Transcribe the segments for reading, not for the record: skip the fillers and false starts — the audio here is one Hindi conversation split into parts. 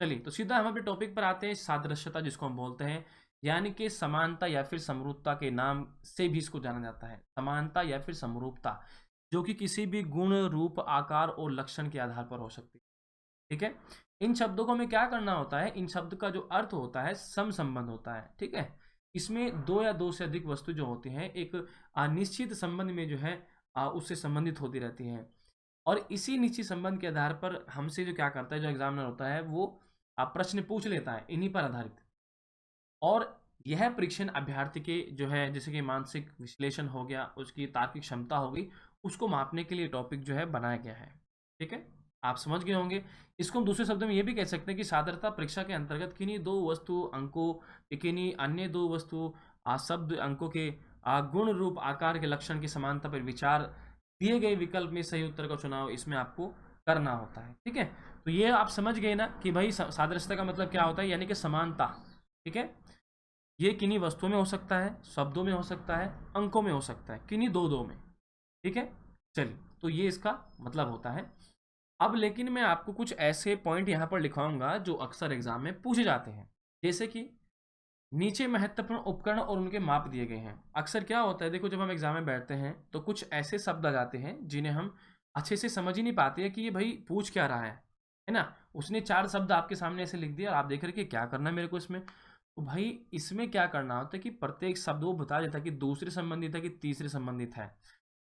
चलिए तो सीधा हम अपने टॉपिक पर आते हैं, सादृश्यता जिसको हम बोलते हैं, यानी कि समानता या फिर समरूपता के नाम से भी इसको जाना जाता है। समानता या फिर समरूपता, जो कि किसी भी गुण, रूप, आकार और लक्षण के आधार पर हो सकती है। ठीक है, इन शब्दों को हमें क्या करना होता है, इन शब्द का जो अर्थ होता है सम संबंध होता है। ठीक है, इसमें दो या दो से अधिक वस्तु जो होती हैं एक निश्चित संबंध में जो है उससे संबंधित होती रहती हैं, और इसी निश्चित संबंध के आधार पर हमसे जो क्या करता है, जो एग्जामिनर होता है वो प्रश्न पूछ लेता है इन्हीं पर आधारित। और यह परीक्षण अभ्यर्थी के जो है जैसे कि मानसिक विश्लेषण हो गया, उसकी तार्किक क्षमता हो गई, उसको मापने के लिए टॉपिक जो है बनाया गया है। ठीक है, आप समझ गए होंगे। इसको हम दूसरे शब्दों में ये भी कह सकते हैं कि सादरता परीक्षा के अंतर्गत किन्हीं दो वस्तु अंकों, किन्हीं अन्य दो वस्तु शब्द अंकों के गुण, रूप, आकार के लक्षण की समानता पर विचार, दिए गए विकल्प में सही उत्तर का चुनाव इसमें आपको करना होता है। ठीक है, तो ये आप समझ गए ना कि भाई सादृश्यता का मतलब क्या होता है, यानी कि समानता। ठीक है, ये किन्हीं वस्तुओं में हो सकता है, शब्दों में हो सकता है, अंकों में हो सकता है, किन्हीं दो दो में। ठीक है, चलिए तो ये इसका मतलब होता है। अब लेकिन मैं आपको कुछ ऐसे पॉइंट यहाँ पर लिखवाऊंगा जो अक्सर एग्जाम में पूछे जाते हैं, जैसे कि नीचे महत्वपूर्ण उपकरण और उनके माप दिए गए हैं। अक्सर क्या होता है, देखो जब हम एग्जाम में बैठते हैं तो कुछ ऐसे शब्द आ जाते हैं जिन्हें हम अच्छे से समझ ही नहीं पाते हैं कि ये भाई पूछ क्या रहा है ना। उसने चार शब्द आपके सामने ऐसे लिख दिया और आप देख रहे कि क्या करना है मेरे को इसमें। तो भाई इसमें क्या करना होता है कि प्रत्येक शब्द वो बता देता है कि दूसरे संबंधित है कि तीसरे संबंधित है,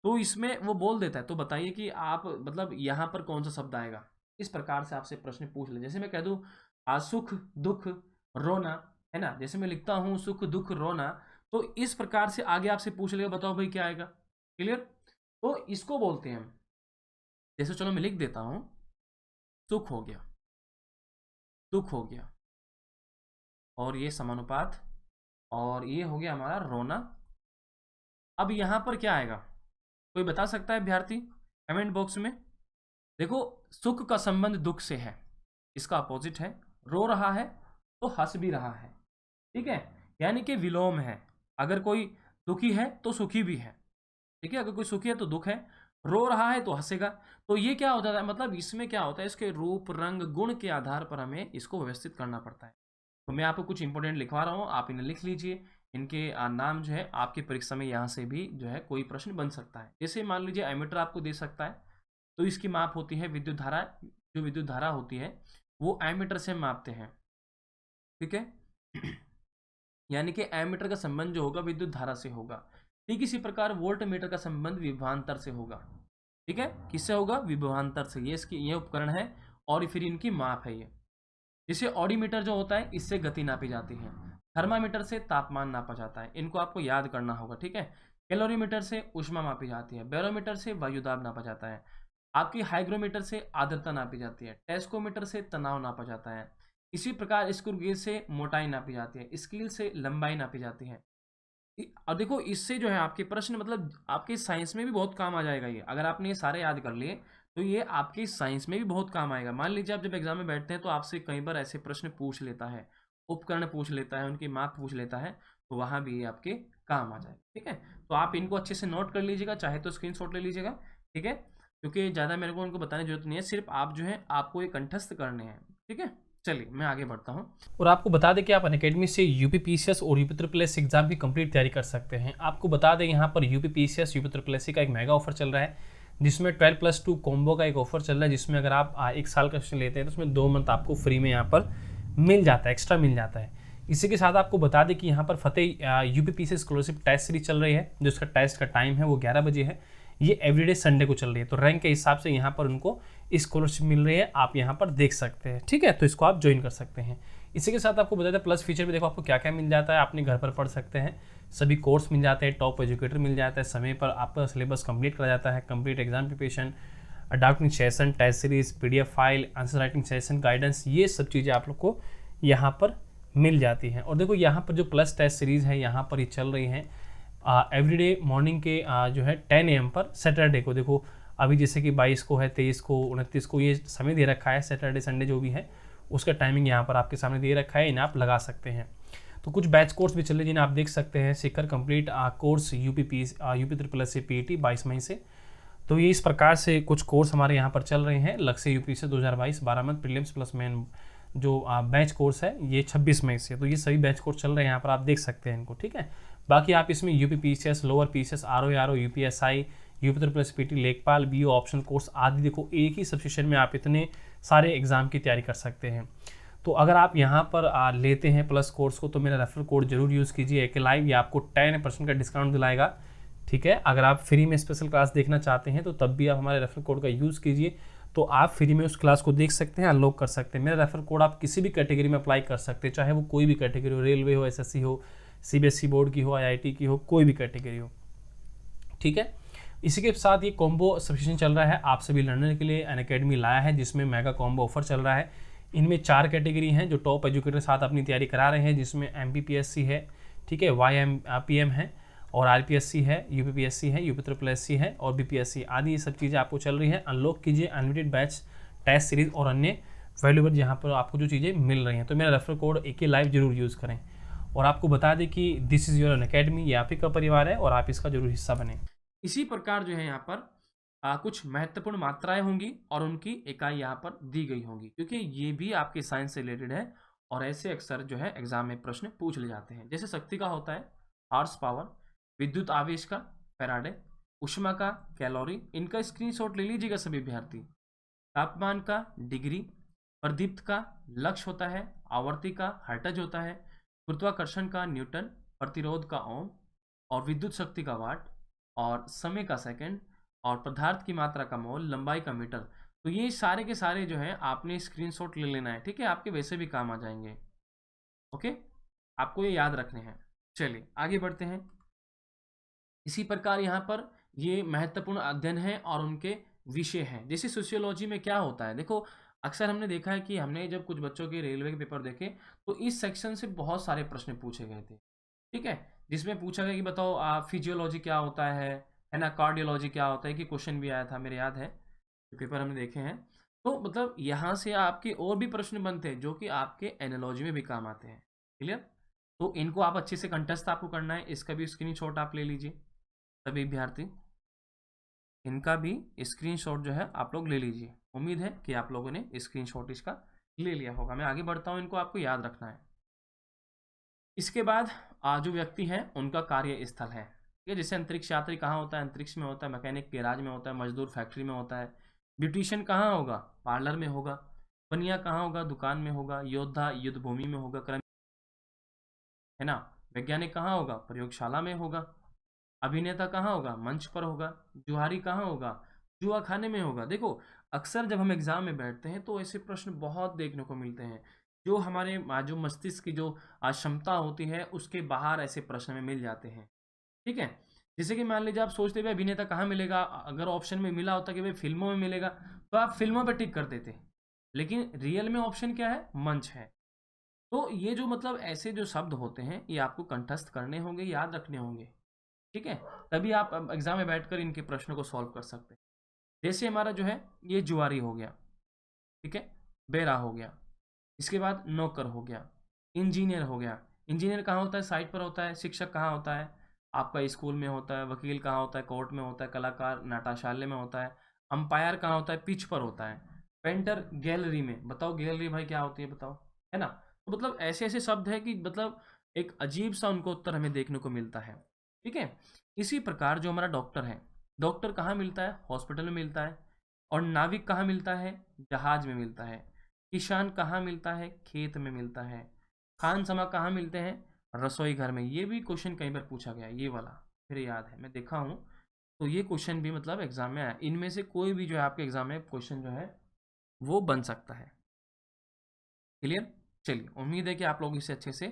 तो इसमें वो बोल देता है। तो बताइए कि आप मतलब यहाँ पर कौन सा शब्द आएगा। इस प्रकार से आपसे प्रश्न पूछ ले, जैसे मैं कह दूँ सुख, दुख, रोना, है ना। जैसे मैं लिखता हूँ सुख, दुख, रोना, तो इस प्रकार से आगे आपसे पूछ लेगा, बताओ भाई क्या आएगा। क्लियर, तो इसको बोलते हैं हम। जैसे चलो मैं लिख देता हूँ, सुख हो गया, दुख हो गया, और ये समानुपात, और ये हो गया हमारा रोना। अब यहां पर क्या आएगा, कोई बता सकता है अभ्यर्थी कमेंट बॉक्स में। देखो, सुख का संबंध दुख से है, इसका अपोजिट है। रो रहा है तो हंस भी रहा है। ठीक है, यानी कि विलोम है। अगर कोई दुखी है तो सुखी भी है। ठीक है, अगर कोई सुखी है तो दुख है, रो रहा है तो हंसेगा। तो ये क्या होता है, मतलब इसमें क्या होता है, इसके रूप, रंग, गुण के आधार पर हमें इसको व्यवस्थित करना पड़ता है। तो मैं आपको कुछ इंपॉर्टेंट लिखवा रहा हूँ, आप इन्हें लिख लीजिए। इनके नाम जो है आपकी परीक्षा में यहाँ से भी जो है कोई प्रश्न बन सकता है। जैसे मान लीजिए एमीटर आपको दे सकता है, तो इसकी माप होती है विद्युत धारा। जो विद्युत धारा होती है वो एमीटर से मापते हैं। ठीक है यानी कि एमीटर का संबंध जो होगा विद्युत धारा से होगा। ठीक इसी प्रकार वोल्ट मीटर का संबंध विभवांतर से होगा। ठीक है, किससे होगा, विभवांतर से। ये इसकी ये उपकरण है और फिर इनकी माप है ये। जैसे ऑडीमीटर जो होता है इससे गति नापी जाती है, थर्मामीटर से तापमान नापा जाता है, इनको आपको याद करना होगा। ठीक है, कैलोरीमीटर से ऊष्मा मापी जाती है, बैरोमीटर से वायुदाब नापा जाता है, आपकी हाइग्रोमीटर से आर्द्रता नापी जाती है, टेस्कोमीटर से तनाव नापा जाता है। इसी प्रकार स्क्रू गेज से मोटाई नापी जाती है, स्केल से लंबाई नापी जाती है। और देखो इससे जो है आपके प्रश्न मतलब आपके साइंस में भी बहुत काम आ जाएगा। ये अगर आपने ये सारे याद कर लिए तो ये आपके साइंस में भी बहुत काम आएगा। मान लीजिए आप जब एग्जाम में बैठते हैं तो आपसे कई बार ऐसे प्रश्न पूछ लेता है, उपकरण पूछ लेता है, उनकी माप पूछ लेता है, तो वहां भी ये आपके काम आ जाएगा। ठीक है, तो आप इनको अच्छे से नोट कर लीजिएगा, चाहे तो स्क्रीनशॉट ले लीजिएगा। ठीक है, क्योंकि ज़्यादा मेरे को उनको बताने की जरूरत नहीं है, सिर्फ आप जो है आपको ये कंठस्थ करने हैं। ठीक है, चलिए मैं आगे बढ़ता हूँ। और आपको बता दें कि आप अनअकैडमी से यूपीपीसीएस और यूपी ट्रिपल एस एग्जाम की कंप्लीट तैयारी कर सकते हैं। आपको बता दें यहाँ पर यूपीपीसीएस यूपी ट्रिपल एस का एक मेगा ऑफर चल रहा है, जिसमें 12+2 कॉम्बो का एक ऑफर चल रहा है, जिसमें अगर आप एक साल का सेशन लेते हैं तो उसमें 2 मंथ आपको फ्री में यहाँ पर मिल जाता है, एक्स्ट्रा मिल जाता है। इसी के साथ आपको बता दें कि यहाँ पर फतेह यूपीपीसीएस स्कॉलरशिप टेस्ट सीरीज चल रही है, जो इसका टेस्ट का टाइम है वो 11 बजे है। ये एवरीडे संडे को चल रही है, तो रैंक के हिसाब से यहाँ पर उनको स्कॉलरशिप मिल रही है, आप यहाँ पर देख सकते हैं। ठीक है, तो इसको आप ज्वाइन कर सकते हैं। इसी के साथ आपको बता दें प्लस फीचर भी देखो आपको क्या क्या मिल जाता है, अपने घर पर पढ़ सकते हैं, सभी कोर्स मिल जाते हैं, टॉप एजुकेटर मिल जाता है, समय पर आपका सिलेबस कंप्लीट करा जाता है, complete exam preparation, adopting session, test series, PDF file, answer writing session, guidance, ये सब चीज़ें आप लोग को यहाँ पर मिल जाती हैं। और देखो यहाँ पर जो प्लस टेस्ट सीरीज़ है यहाँ पर ये चल रही हैं एवरीडे मॉर्निंग के जो है 10 AM पर सैटरडे को। देखो अभी जैसे कि 22 को है, 23 को, 29 को, ये समय दे रखा है, सैटरडे संडे जो भी है उसका टाइमिंग यहाँ पर आपके सामने दे रखा है, इन्हें आप लगा सकते हैं। तो कुछ बैच कोर्स भी चल रहे हैं जिन्हें आप देख सकते हैं, Shikhar complete course UP triple S PET 22 मई से। तो ये इस प्रकार से कुछ कोर्स हमारे यहाँ पर चल रहे हैं। लक्ष्य यूपी से 2022 12 मंथ प्रीलिम्स प्लस मेन जो बैच कोर्स है ये 26 मई से, तो ये सभी बैच कोर्स चल रहे हैं, यहाँ पर आप देख सकते हैं इनको, ठीक है। बाकी आप इसमें UP PCS, lower PCS, RO UPSI, UP triple S PT, लेखपाल, बीओ ऑप्शनल कोर्स आदि, देखो एक ही सब्सक्रिप्शन में आप इतने सारे एग्जाम की तैयारी कर सकते हैं। तो अगर आप यहाँ पर लेते हैं प्लस कोर्स को, तो मेरा रेफरल कोड जरूर यूज़ कीजिए AK लाइव, ये आपको 10% का डिस्काउंट दिलाएगा, ठीक है। अगर आप फ्री में स्पेशल क्लास देखना चाहते हैं तो तब भी आप हमारे रेफरल कोड का यूज़ कीजिए, तो आप फ्री में उस क्लास को देख सकते हैं, अनलॉक कर सकते हैं। मेरा रेफरल कोड आप किसी भी कैटेगरी में अप्लाई कर सकते हैं, चाहे वो कोई भी कैटेगरी हो, रेलवे हो, SSC हो, CBSE बोर्ड की हो, IIT की हो, कोई भी कैटेगरी हो, ठीक है। इसी के साथ ये कॉम्बो सब्सक्रिप्शन चल रहा है आप सभी लर्नर के लिए, अनअकैडमी लाया है जिसमें मेगा कॉम्बो ऑफर चल रहा है। इनमें 4 कैटेगरी हैं जो टॉप एजुकेटर साथ अपनी तैयारी करा रहे हैं, जिसमें MPPSC है, ठीक है, YMPM है, और RPSC है, UPPSC है, UP ट्रिपल SC है, और BPSC आदि, ये सब चीज़ें आपको चल रही है। अनलॉक कीजिए अनलिमिटेड बैच, टेस्ट सीरीज और अन्य वैल्यूएबल यहाँ पर आपको जो चीज़ें मिल रही हैं। तो मेरा रेफरल कोड AK लाइव जरूर यूज़ करें, और आपको बता दें कि दिस इज़ योर अनअकैडमी, ये आप ही का परिवार है और आप इसका जरूर हिस्सा बने। इसी प्रकार जो है यहाँ पर कुछ महत्वपूर्ण मात्राएं होंगी और उनकी इकाई यहाँ पर दी गई होंगी, क्योंकि ये भी आपके साइंस से रिलेटेड है और ऐसे अक्सर जो है एग्जाम में प्रश्न पूछ ले जाते हैं। जैसे शक्ति का होता है हॉर्स पावर, विद्युत आवेश का फैराडे, उष्मा का कैलोरी, इनका स्क्रीनशॉट ले लीजिएगा सभी विद्यार्थी। तापमान का डिग्री, प्रदीप्त का लक्ष्य होता है, आवर्ती का हर्ट्ज होता है, गुरुत्वाकर्षण का न्यूटन, प्रतिरोध का ओम, और विद्युत शक्ति का वाट, और समय का सेकंड, और पदार्थ की मात्रा का मोल, लंबाई का मीटर। तो ये सारे के सारे जो है आपने स्क्रीनशॉट ले लेना है, ठीक है, आपके वैसे भी काम आ जाएंगे, ओके, आपको ये याद रखने हैं। चलिए आगे बढ़ते हैं। इसी प्रकार यहाँ पर ये महत्वपूर्ण अध्ययन है और उनके विषय हैं। जैसे सोशियोलॉजी में क्या होता है, देखो अक्सर हमने देखा है कि हमने जब कुछ बच्चों के रेलवे के पेपर देखे तो इस सेक्शन से बहुत सारे प्रश्न पूछे गए थे, ठीक है, जिसमें पूछा गया कि बताओ फिजियोलॉजी क्या होता है ना, कार्डियोलॉजी क्या होता है, कि क्वेश्चन भी आया था, मेरे याद है, पेपर हमने देखे हैं। तो मतलब यहाँ से आपके और भी प्रश्न बनते हैं जो कि आपके एनालॉजी में भी काम आते हैं, क्लियर। तो इनको आप अच्छे से कंटेस्ट आपको करना है, इसका भी स्क्रीनशॉट आप ले लीजिए सभी विद्यार्थी, इनका भी स्क्रीनशॉट जो है आप लोग ले लीजिए। उम्मीद है कि आप लोगों ने स्क्रीनशॉट इसका ले लिया होगा। मैं आगे बढ़ता हूँ, इनको आपको याद रखना है। इसके बाद जो व्यक्ति है उनका कार्य स्थल है, ठीक है, जैसे अंतरिक्ष यात्री कहाँ होता है, अंतरिक्ष में होता है, मैकेनिक गैराज में होता है, मजदूर फैक्ट्री में होता है, ब्यूटिशियन कहाँ होगा, पार्लर में होगा, बनिया कहाँ होगा, दुकान में होगा, योद्धा युद्ध भूमि में होगा, कर्म, है ना, वैज्ञानिक कहाँ होगा, प्रयोगशाला में होगा, अभिनेता कहाँ होगा, मंच पर होगा, जुहारी कहाँ होगा, जुआ खाने में होगा। देखो अक्सर जब हम एग्जाम में बैठते हैं तो ऐसे प्रश्न बहुत देखने को मिलते हैं, जो हमारे जो मस्तिष्क की जो क्षमता होती है उसके बाहर ऐसे प्रश्न में मिल जाते हैं, ठीक है। जैसे कि मान लीजिए आप सोचते भाई अभिनेता कहाँ मिलेगा, अगर ऑप्शन में मिला होता कि भाई फिल्मों में मिलेगा तो आप फिल्मों पर टिक कर देते, लेकिन रियल में ऑप्शन क्या है, मंच है। तो ये जो मतलब ऐसे जो शब्द होते हैं ये आपको कंठस्थ करने होंगे, याद रखने होंगे, ठीक है, तभी आप एग्जाम में बैठकर इनके प्रश्नों को सॉल्व कर सकते हैं। जैसे हमारा जो है ये जुआरी हो गया, ठीक है, बेरा हो गया, इसके बाद नौकर हो गया, इंजीनियर हो गया। इंजीनियर कहाँ होता है, साइट पर होता है। शिक्षक कहाँ होता है, आपका स्कूल में होता है। वकील कहाँ होता है, कोर्ट में होता है। कलाकार नाट्यशाला में होता है। अंपायर कहाँ होता है, पिच पर होता है। पेंटर गैलरी में। बताओ गैलरी भाई क्या होती है, बताओ, है ना। तो मतलब ऐसे ऐसे शब्द है कि मतलब एक अजीब सा उनको उत्तर हमें देखने को मिलता है, ठीक है। इसी प्रकार जो हमारा डॉक्टर है, डॉक्टर कहाँ मिलता है, हॉस्पिटल में मिलता है। और नाविक कहाँ मिलता है, जहाज में मिलता है। किसान कहाँ मिलता है, खेत में मिलता है। खान समा कहाँ मिलते हैं, रसोई घर में। ये भी क्वेश्चन कई बार पूछा गया है, ये वाला मेरे याद है, मैं देखा हूँ। तो ये क्वेश्चन भी मतलब एग्जाम में आया। इनमें से कोई भी जो है आपके एग्जाम में क्वेश्चन जो है वो बन सकता है, क्लियर। चलिए उम्मीद है कि आप लोग इसे अच्छे से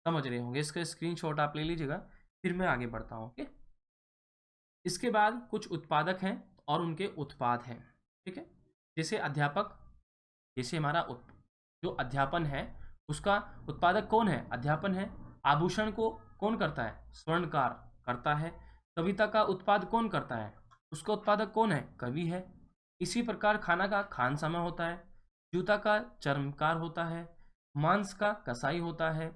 समझ रहे होंगे। इसका स्क्रीनशॉट आप ले लीजिएगा, फिर मैं आगे बढ़ता हूँ, ओके। इसके बाद कुछ उत्पादक हैं और उनके उत्पाद हैं, ठीक है। जैसे अध्यापक, जैसे हमारा जो अध्यापन है उसका उत्पादक कौन है, अध्यापन है। आभूषण को कौन करता है, स्वर्णकार करता है। कविता का उत्पाद कौन करता है, उसका उत्पादक कौन है, कवि है। इसी प्रकार खाना का खान समय होता है। जूता का चर्मकार होता है। मांस का कसाई होता है।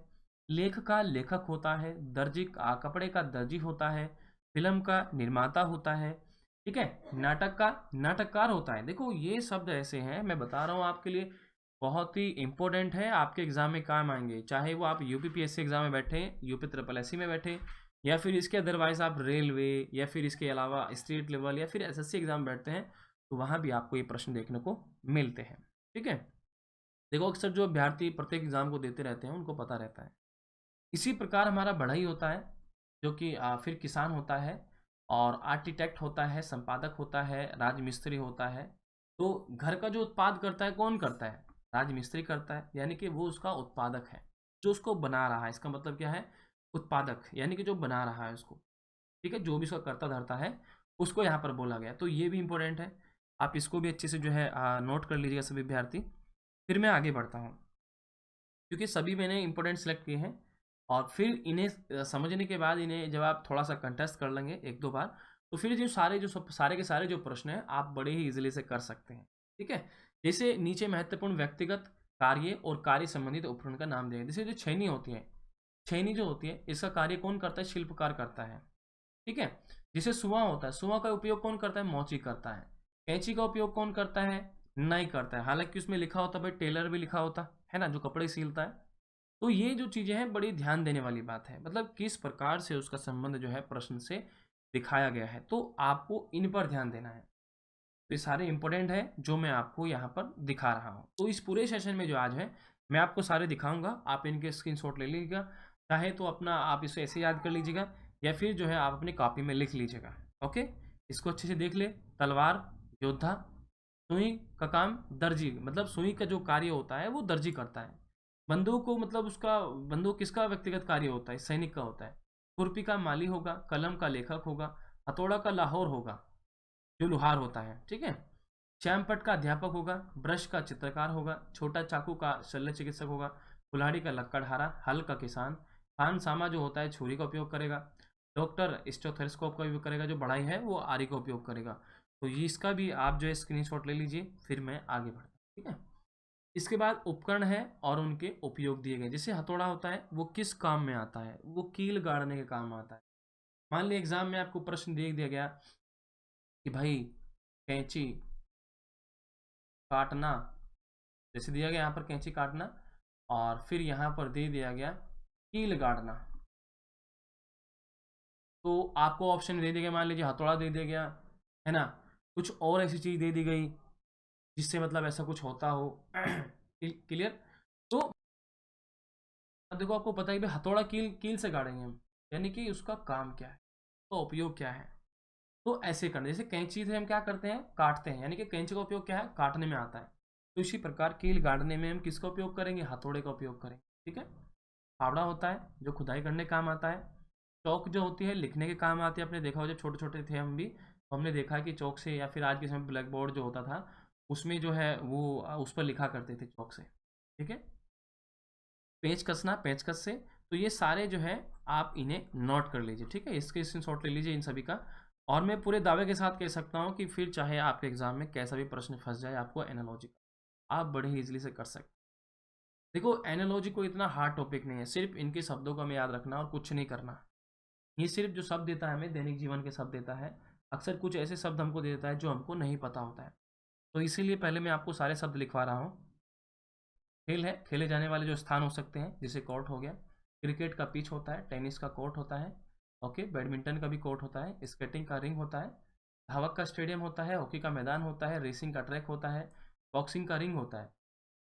लेख का लेखक होता है। दर्जी कपड़े का दर्जी होता है। फिल्म का निर्माता होता है, ठीक है। नाटक का नाटककार होता है। देखो ये शब्द ऐसे हैं, मैं बता रहा हूँ आपके लिए बहुत ही इम्पोर्टेंट है, आपके एग्ज़ाम में काम आएँगे। चाहे वो आप यूपीपीएससी एग्ज़ाम में बैठे, यूपी ट्रिपल एससी में बैठे, या फिर इसके अदरवाइज़ आप रेलवे, या फिर इसके अलावा स्टेट लेवल या फिर एसएससी एग्ज़ाम बैठते हैं, तो वहाँ भी आपको ये प्रश्न देखने को मिलते हैं। ठीक है? देखो, अक्सर जो अभ्यर्थी प्रत्येक एग्ज़ाम को देते रहते हैं, उनको पता रहता है। इसी प्रकार हमारा बढ़ई होता है, जो कि फिर किसान होता है, और आर्किटेक्ट होता है, संपादक होता है, राजमिस्त्री होता है। तो घर का जो उत्पाद करता है, कौन करता है? राजमिस्त्री करता है, यानी कि वो उसका उत्पादक है, जो उसको बना रहा है। इसका मतलब क्या है? उत्पादक, यानी कि जो बना रहा है उसको। ठीक है? जो भी उसका कर्ता धर्ता है, उसको यहाँ पर बोला गया है। तो ये भी इम्पोर्टेंट है, आप इसको भी अच्छे से जो है नोट कर लीजिएगा सभी विद्यार्थी। फिर मैं आगे बढ़ता हूँ, क्योंकि सभी मैंने इंपॉर्टेंट सेलेक्ट किए हैं, और फिर इन्हें समझने के बाद इन्हें जब आप थोड़ा सा कंटेस्ट कर लेंगे एक दो बार, तो फिर जो सारे के सारे जो प्रश्न हैं, आप बड़े ही इजीली से कर सकते हैं। ठीक है? जैसे नीचे महत्वपूर्ण व्यक्तिगत कार्य और कार्य संबंधित उपकरण का नाम दें। जैसे जो छेनी होती है, छेनी जो होती है, इसका कार्य कौन करता है? शिल्पकार करता है। ठीक है? जैसे सुआ होता है, सुआ का उपयोग कौन करता है? मोची करता है। कैंची का उपयोग कौन करता है? नाई करता है। हालांकि उसमें लिखा होता है भाई, टेलर भी लिखा होता है ना, जो कपड़े सिलता है। तो ये जो चीज़ें हैं, बड़ी ध्यान देने वाली बात है, मतलब किस प्रकार से उसका संबंध जो है प्रश्न से दिखाया गया है, तो आपको इन पर ध्यान देना है। तो ये सारे इंपॉर्टेंट है जो मैं आपको यहाँ पर दिखा रहा हूँ। तो इस पूरे सेशन में जो आज है, मैं आपको सारे दिखाऊंगा, आप इनके स्क्रीनशॉट ले लीजिएगा। चाहे तो अपना आप इसे ऐसे याद कर लीजिएगा, या फिर जो है आप अपनी कॉपी में लिख लीजिएगा। ओके, इसको अच्छे से देख ले। तलवार, योद्धा। सुई का काम दर्जी, मतलब सुई का जो कार्य होता है वो दर्जी करता है। बंदूक को, मतलब उसका बंदूक किसका व्यक्तिगत कार्य होता है? सैनिक का होता है। खुरपी का माली होगा, कलम का लेखक होगा, हथौड़ा का लाहौर होगा, जो लोहार होता है। ठीक है? श्यामपट का अध्यापक होगा, ब्रश का चित्रकार होगा, छोटा चाकू का शल्य चिकित्सक होगा, कुल्हाड़ी का लक्कड़हारा, हल का किसान, खान सामा जो होता है छुरी का उपयोग करेगा, डॉक्टर स्टेथोस्कोप का उपयोग करेगा, जो बढ़ाई है वो आरी का उपयोग करेगा। तो ये इसका भी आप जो है स्क्रीनशॉट ले लीजिए, फिर मैं आगे बढ़ता हूँ। ठीक है? इसके बाद उपकरण है और उनके उपयोग दिए गए। जैसे हथौड़ा होता है, वो किस काम में आता है? वो कील गाड़ने के काम आता है। मान ली एग्जाम में आपको प्रश्न दे दिया गया कि भाई कैंची काटना, जैसे दिया गया यहाँ पर कैंची काटना, और फिर यहाँ पर दे दिया गया कील गाड़ना, तो आपको ऑप्शन दे दिया गया, मान लीजिए हथौड़ा दे दिया गया, है ना, कुछ और ऐसी चीज दे दी गई जिससे मतलब ऐसा कुछ होता हो। क्लियर? तो अब देखो, आपको पता है कि भाई हथौड़ा कील कील से गाड़ेंगे हम, यानी कि उसका काम क्या है, उसका उपयोग क्या है। तो ऐसे करना, जैसे कैंची से हम क्या करते हैं? काटते हैं, यानी कि कैंची का उपयोग क्या है? काटने में आता है। तो इसी प्रकार कील गाड़ने में हम किसका उपयोग करेंगे? हथौड़े का उपयोग करेंगे। ठीक है? फावड़ा होता है, जो खुदाई करने काम आता है। चौक जो होती है, लिखने के काम आती है। आपने देखा हो, जब छोटे छोटे थे हम भी, तो हमने देखा है कि चौक से, या फिर आज के समय ब्लैक बोर्ड जो होता था, उसमें जो है वो उस पर लिखा करते थे चौक से। ठीक है? पेच कसना, पेचकस से। तो ये सारे जो है आप इन्हें नोट कर लीजिए। ठीक है? इसके स्क्रीनशॉट ले लीजिए इन सभी का। और मैं पूरे दावे के साथ कह सकता हूँ कि फिर चाहे आपके एग्जाम में कैसा भी प्रश्न फंस जाए, आपको एनालॉजी आप बड़े ही इजीली से कर सकते हैं। देखो, एनालॉजी कोई इतना हार्ड टॉपिक नहीं है, सिर्फ इनके शब्दों को हमें याद रखना और कुछ नहीं करना। ये सिर्फ जो शब्द देता है हमें, दैनिक जीवन के शब्द देता है। अक्सर कुछ ऐसे शब्द हमको दे देता है जो हमको नहीं पता होता है। तो इसीलिए पहले मैं आपको सारे शब्द लिखवा रहा हूँ। खेल है, खेले जाने वाले जो स्थान हो सकते हैं, जैसे कोर्ट हो गया, क्रिकेट का पिच होता है, टेनिस का कोर्ट होता है, ओके, बैडमिंटन का भी कोर्ट होता है, स्केटिंग का रिंग होता है, धावक का स्टेडियम होता है, हॉकी का मैदान होता है, रेसिंग का ट्रैक होता है, बॉक्सिंग का रिंग होता है,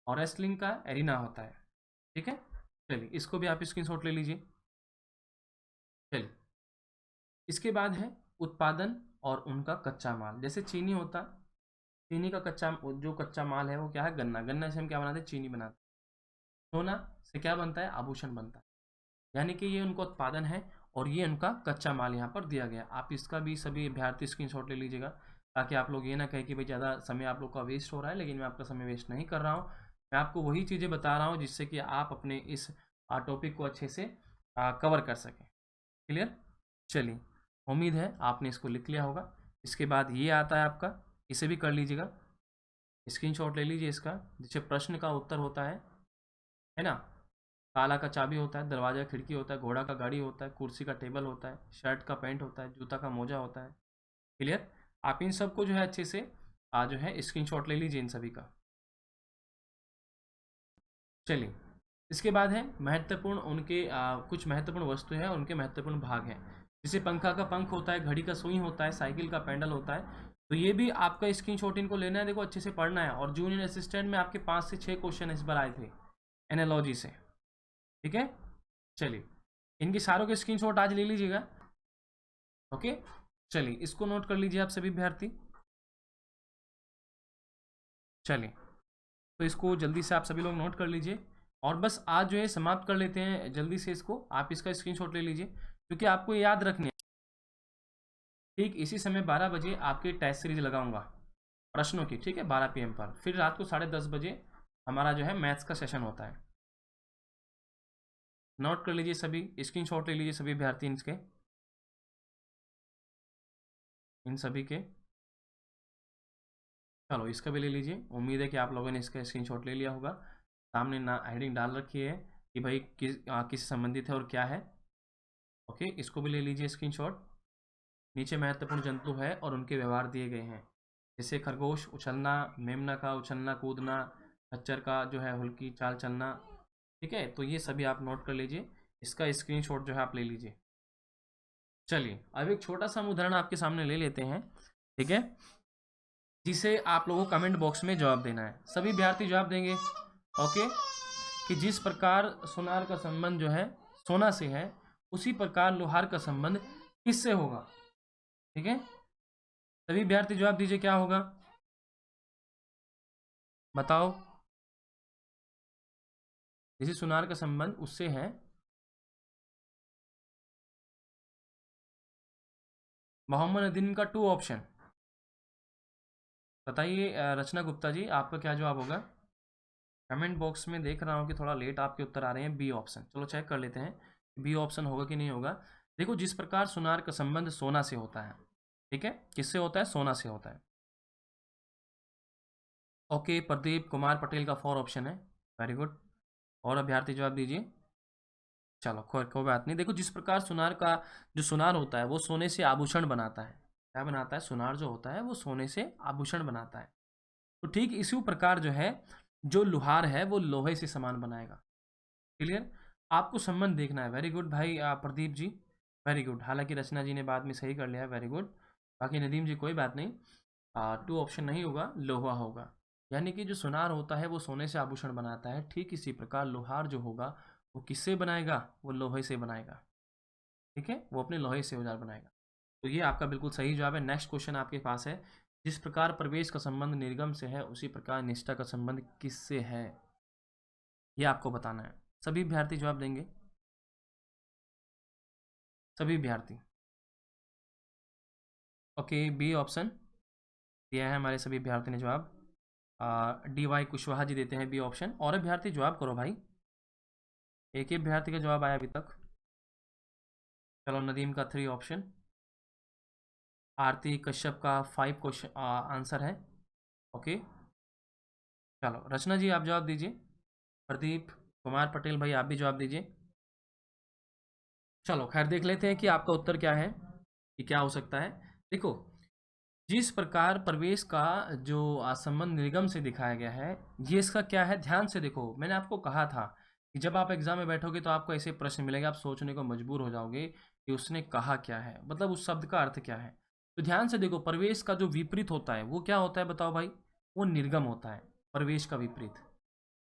और रेसलिंग का एरिना होता है। ठीक है? चलिए, इसको भी आप स्क्रीनशॉट ले लीजिए। चलिए, इसके बाद है उत्पादन और उनका कच्चा माल। जैसे चीनी होता, चीनी का कच्चा, जो कच्चा माल है वो क्या है? गन्ना। गन्ना से हम क्या बनाते हैं? चीनी बनाते हैं। सोना से क्या बनता है? आभूषण बनता है। यानी कि ये उनका उत्पादन है, और ये उनका कच्चा माल यहाँ पर दिया गया। आप इसका भी सभी अभ्यर्थी स्क्रीनशॉट ले लीजिएगा, ताकि आप लोग ये ना कहें कि भाई ज़्यादा समय आप लोग का वेस्ट हो रहा है। लेकिन मैं आपका समय वेस्ट नहीं कर रहा हूँ, मैं आपको वही चीज़ें बता रहा हूँ जिससे कि आप अपने इस टॉपिक को अच्छे से कवर कर सकें। क्लियर? चलिए, उम्मीद है आपने इसको लिख लिया होगा। इसके बाद ये आता है आपका, इसे भी कर लीजिएगा, स्क्रीनशॉट ले लीजिए इसका। जिससे प्रश्न का उत्तर होता है ना, ताला का चाबी होता है, दरवाजा का खिड़की होता है, घोड़ा का गाड़ी होता है, कुर्सी का टेबल होता है, शर्ट का पैंट होता है, जूता का मोजा होता है। क्लियर? आप इन सबको जो है अच्छे से जो है स्क्रीनशॉट ले लीजिए इन सभी का। चलिए, इसके बाद है महत्वपूर्ण उनके कुछ महत्वपूर्ण वस्तु है, उनके महत्वपूर्ण भाग हैं। जैसे पंखा का पंख होता है, घड़ी का सुई होता है, साइकिल का पैडल होता है। तो ये भी आपका स्क्रीनशॉट इनको लेना है, देखो अच्छे से पढ़ना है। और जूनियर असिस्टेंट में आपके 5 से 6 क्वेश्चन इस बार आए थे एनालॉजी से, ठीक है। चलिए, इनके सारों के स्क्रीनशॉट आज ले लीजिएगा, ओके। चलिए, इसको नोट कर लीजिए आप सभी विद्यार्थी। चलिए, तो इसको जल्दी से आप सभी लोग नोट कर लीजिए। और बस आज जो है समाप्त कर लेते हैं जल्दी से इसको, आप इसका स्क्रीनशॉट ले लीजिए क्योंकि आपको ये याद रखनी है। ठीक इसी समय 12 बजे आपकी टेस्ट सीरीज लगाऊंगा प्रश्नों की, ठीक है, 12 PM पर। फिर रात को 10:30 बजे हमारा जो है मैथ्स का सेशन होता है। नोट कर लीजिए सभी, स्क्रीनशॉट ले लीजिए सभी विद्यार्थी इसके, इन सभी के। चलो, इसका भी ले लीजिए। उम्मीद है कि आप लोगों ने इसका स्क्रीनशॉट ले लिया होगा। सामने ना हेडिंग डाल रखी है कि भाई किस संबंधित है और क्या है, ओके। इसको भी ले लीजिए स्क्रीनशॉट। नीचे महत्वपूर्ण जंतु है और उनके व्यवहार दिए गए हैं, जैसे खरगोश उछलना, मेमना का उछलना कूदना, खच्चर का जो है हुल्की चाल चलना, ठीक है। तो ये सभी आप नोट कर लीजिए, इसका स्क्रीनशॉट जो है आप ले लीजिए। चलिए, अब एक छोटा सा हम उदाहरण आपके सामने ले लेते हैं, ठीक है, जिसे आप लोगों को कमेंट बॉक्स में जवाब देना है। सभी विद्यार्थी जवाब देंगे, ओके, कि जिस प्रकार सोनार का संबंध जो है सोना से है, उसी प्रकार लोहार का संबंध किससे होगा, ठीक है। सभी विद्यार्थी जवाब दीजिए, क्या होगा बताओ। जैसे सोनार का संबंध उससे है, मोहम्मद नदीम का 2 ऑप्शन बताइए। रचना गुप्ता जी, आपका क्या जवाब होगा। कमेंट बॉक्स में देख रहा हूँ कि थोड़ा लेट आपके उत्तर आ रहे हैं। बी ऑप्शन, चलो चेक कर लेते हैं बी ऑप्शन होगा कि नहीं होगा। देखो, जिस प्रकार सोनार का संबंध सोना से होता है, ठीक है, किससे होता है, सोना से होता है, ओके। प्रदीप कुमार पटेल का 4 ऑप्शन है, वेरी गुड। और अभ्यर्थी जवाब दीजिए। चलो, कोई बात नहीं। देखो, जिस प्रकार सुनार का जो सुनार होता है वो सोने से आभूषण बनाता है, क्या बनाता है, सुनार जो होता है वो सोने से आभूषण बनाता है। तो ठीक इसी प्रकार जो है, जो लोहार है वो लोहे से सामान बनाएगा। क्लियर, आपको संबंध देखना है। वेरी गुड भाई प्रदीप जी, वेरी गुड। हालांकि रचना जी ने बाद में सही कर लिया है, वेरी गुड। बाकी नदीम जी कोई बात नहीं, 2 ऑप्शन नहीं होगा, लोहा होगा। यानी कि जो सुनार होता है वो सोने से आभूषण बनाता है, ठीक इसी प्रकार लोहार जो होगा वो किससे बनाएगा, वो लोहे से बनाएगा, ठीक है, वो अपने लोहे से औजार बनाएगा। तो ये आपका बिल्कुल सही जवाब है। नेक्स्ट क्वेश्चन आपके पास है, जिस प्रकार प्रवेश का संबंध निर्गम से है, उसी प्रकार निष्ठा का संबंध किससे है, ये आपको बताना है। सभी विद्यार्थी जवाब देंगे, सभी विद्यार्थी, ओके। बी ऑप्शन दिया है हमारे सभी विद्यार्थी ने जवाब। DY कुशवाहा जी देते हैं बी ऑप्शन। और अभ्यर्थी जवाब करो भाई, एक ही अभ्यर्थी का जवाब आया अभी तक। चलो, नदीम का 3 ऑप्शन, आरती कश्यप का 5 क्वेश्चन आंसर है, ओके। चलो, रचना जी आप जवाब दीजिए। प्रदीप कुमार पटेल भाई आप भी जवाब दीजिए। चलो, खैर देख लेते हैं कि आपका उत्तर क्या है, कि क्या हो सकता है। देखो, जिस प्रकार प्रवेश का जो संबंध निगम से दिखाया गया है, ये इसका क्या है, ध्यान से देखो। मैंने आपको कहा था कि जब आप एग्जाम में बैठोगे तो आपको ऐसे प्रश्न मिलेंगे, आप सोचने को मजबूर हो जाओगे कि उसने कहा क्या है, मतलब उस शब्द का अर्थ क्या है। तो ध्यान से देखो, प्रवेश का जो विपरीत होता है वो क्या होता है बताओ भाई, वो निर्गम होता है। प्रवेश का विपरीत,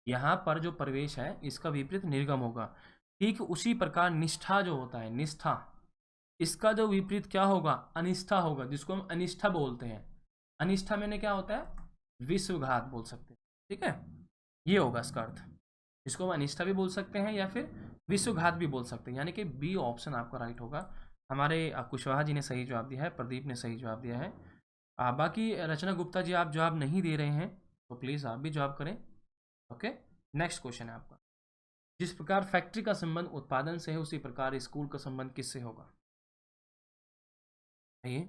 यहाँ पर जो प्रवेश है इसका विपरीत निर्गम होगा। ठीक उसी प्रकार निष्ठा जो होता है, निष्ठा, इसका जो विपरीत क्या होगा, अनिष्ठा होगा, जिसको हम अनिष्ठा बोलते हैं। अनिष्ठा मैंने क्या होता है, विश्वघात बोल सकते हैं, ठीक है, ये होगा इसका अर्थ। इसको हम अनिष्ठा भी बोल सकते हैं या फिर विश्वघात भी बोल सकते हैं, यानी कि बी ऑप्शन आपका राइट होगा। हमारे कुशवाहा जी ने सही जवाब दिया है, प्रदीप ने सही जवाब दिया है। बाकी रचना गुप्ता जी आप जवाब नहीं दे रहे हैं तो प्लीज़ आप भी जवाब करें, ओके। नेक्स्ट क्वेश्चन है आपका, जिस प्रकार फैक्ट्री का संबंध उत्पादन से है, उसी प्रकार स्कूल का संबंध किससे होगा। ये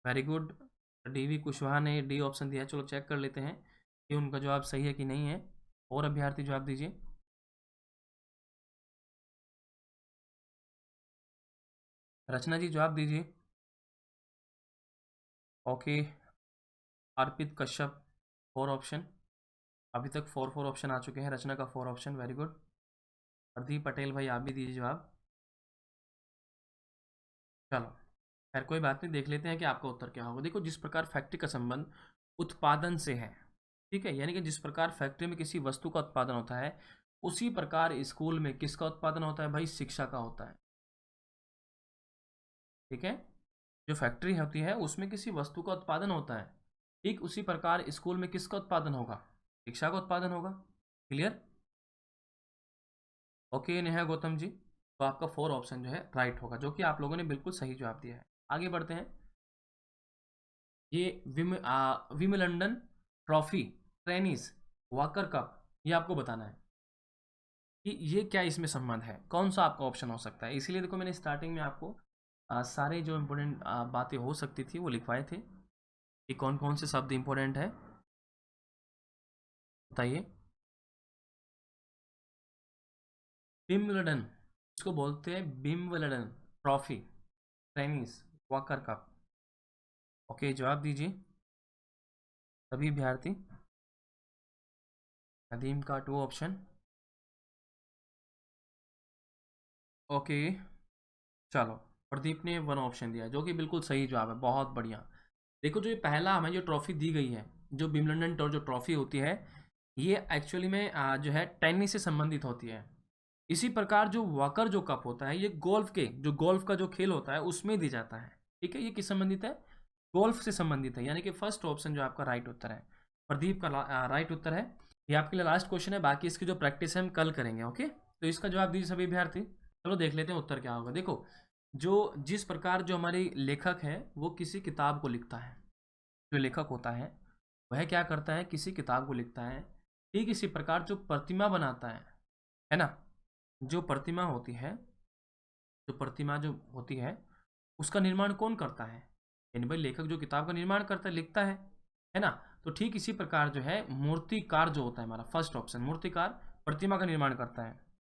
वेरी गुड। DV कुशवाहा ने डी ऑप्शन दिया है। चलो चेक कर लेते हैं कि उनका जवाब सही है कि नहीं है। और अभ्यर्थी जवाब दीजिए। रचना जी जवाब दीजिए, ओके। अर्पित कश्यप 4 ऑप्शन, अभी तक 4 ऑप्शन आ चुके हैं। रचना का 4 option, very good. Pradeep Patel भाई आप भी दीजिए जवाब। चलो खैर कोई बात नहीं, देख लेते हैं कि आपका उत्तर क्या होगा। देखो, जिस प्रकार फैक्ट्री का संबंध उत्पादन से है, ठीक है, यानी कि जिस प्रकार फैक्ट्री में किसी वस्तु का उत्पादन होता है, उसी प्रकार स्कूल में किसका उत्पादन होता है भाई? शिक्षा का होता है। ठीक है, जो फैक्ट्री होती है उसमें किसी वस्तु का उत्पादन होता है, ठीक उसी प्रकार स्कूल में किसका उत्पादन होगा? शिक्षा का उत्पादन होगा। क्लियर? ओके नेहा गौतम जी, तो आपका 4 ऑप्शन जो है राइट होगा, जो कि आप लोगों ने बिल्कुल सही जवाब दिया है। आगे बढ़ते हैं। ये विमिलंडन ट्रॉफी, टेनिस, वॉकर कप, ये आपको बताना है कि ये क्या इसमें संबंध है, कौन सा आपका ऑप्शन हो सकता है। इसीलिए देखो मैंने स्टार्टिंग में आपको सारे जो इम्पोर्टेंट बातें हो सकती थी वो लिखवाए थे कि कौन कौन से शब्द इम्पोर्टेंट है, बताइए। विम्बलडन, इसको बोलते हैं Wimbledon trophy, tennis, walker cup. Okay जवाब दीजिए सभी अभ्यर्थी। नदीम का 2 ऑप्शन। ओके चलो, प्रदीप ने 1 ऑप्शन दिया, जो कि बिल्कुल सही जवाब है, बहुत बढ़िया। देखो, जो ये पहला हमें जो ट्रॉफी दी गई है, जो विम्बलडन टूर जो ट्रॉफी होती है, ये एक्चुअली में जो है टेनिस से संबंधित होती है। इसी प्रकार जो वॉकर जो कप होता है, ये गोल्फ का जो खेल होता है उसमें दी जाता है। ठीक है, ये किस संबंधित है? गोल्फ से संबंधित है, यानी कि फर्स्ट ऑप्शन जो आपका राइट उत्तर है, प्रदीप का राइट उत्तर है। ये आपके लिए लास्ट क्वेश्चन है, बाकी इसकी जो प्रैक्टिस है हम कल करेंगे। ओके, तो इसका जवाब दीजिए सभी विद्यार्थी। चलो देख लेते हैं उत्तर क्या होगा। देखो, जो जिस प्रकार जो हमारी लेखक है वो किसी किताब को लिखता है, जो लेखक होता है वह क्या करता है? किसी किताब को लिखता है। ठीक इसी प्रकार जो प्रतिमा बनाता है ना, जो प्रतिमा होती है, जो प्रतिमा जो होती है उसका निर्माण कौन करता है? यानी भाई लेखक जो किताब का निर्माण करता है, लिखता है ना। तो ठीक इसी प्रकार जो है मूर्तिकार जो होता है, हमारा फर्स्ट ऑप्शन, मूर्तिकार प्रतिमा का निर्माण करता है।